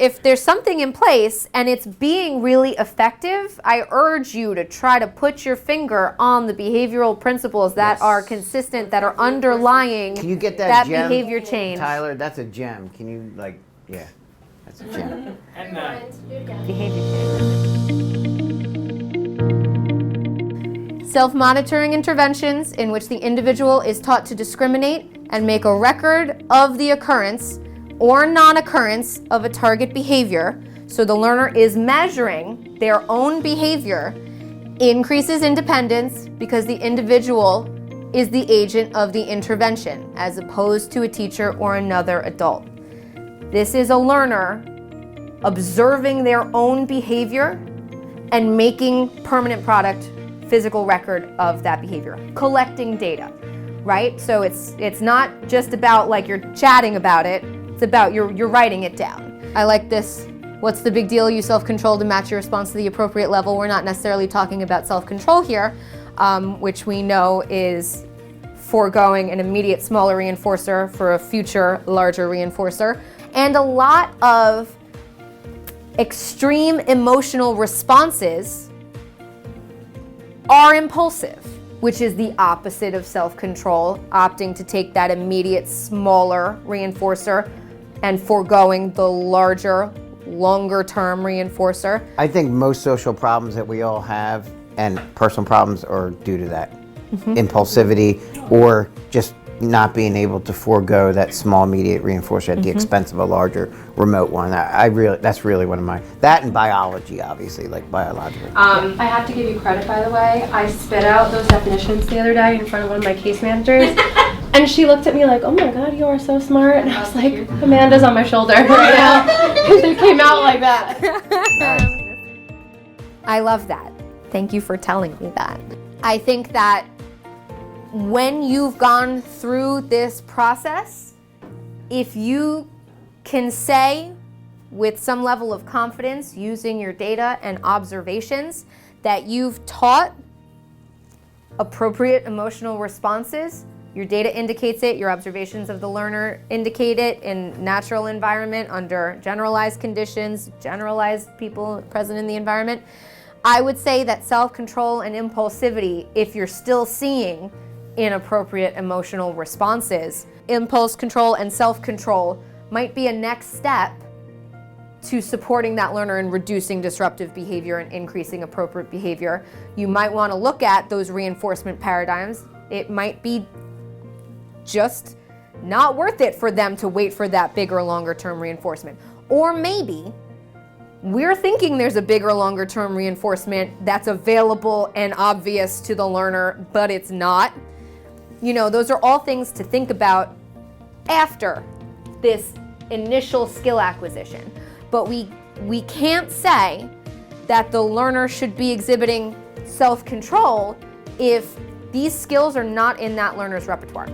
if there's something in place and it's being really effective, I urge you to try to put your finger on the behavioral principles that are consistent, that are underlying Can you get that gem, behavior change. Tyler, that's a gem. Can you, like, yeah, that's a gem. And Behavior change. Self-monitoring interventions in which the individual is taught to discriminate and make a record of the occurrence or non-occurrence of a target behavior, so the learner is measuring their own behavior, increases independence because the individual is the agent of the intervention as opposed to a teacher or another adult. This is a learner observing their own behavior and making permanent product physical record of that behavior, collecting data, right? So it's not just about like you're chatting about it, it's about you're writing it down. I like this. What's the big deal? Use self-control to match your response to the appropriate level. We're not necessarily talking about self-control here, which we know is foregoing an immediate smaller reinforcer for a future larger reinforcer. And a lot of extreme emotional responses are impulsive, which is the opposite of self-control, opting to take that immediate smaller reinforcer and foregoing the larger, longer-term reinforcer. I think most social problems that we all have and personal problems are due to that. Impulsivity or just not being able to forego that small immediate reinforcer at the expense of a larger remote one. That's really one of my, that and biology, obviously, like biological. I have to give you credit, by the way. I spit out those definitions the other day in front of one of my case managers, and she looked at me like, oh my God, you are so smart. And I was like, Amanda's on my shoulder right now, because they came out like that. I love that. Thank you for telling me that. I think that when you've gone through this process, if you can say with some level of confidence using your data and observations that you've taught appropriate emotional responses, your data indicates it, your observations of the learner indicate it in natural environment under generalized conditions, generalized people present in the environment, I would say that self-control and impulsivity, if you're still seeing inappropriate emotional responses, impulse control and self-control might be a next step to supporting that learner in reducing disruptive behavior and increasing appropriate behavior. You might want to look at those reinforcement paradigms. It might be just not worth it for them to wait for that bigger, longer term reinforcement. Or maybe we're thinking there's a bigger, longer term reinforcement that's available and obvious to the learner, but it's not. You know, those are all things to think about after this initial skill acquisition. But we can't say that the learner should be exhibiting self-control if these skills are not in that learner's repertoire.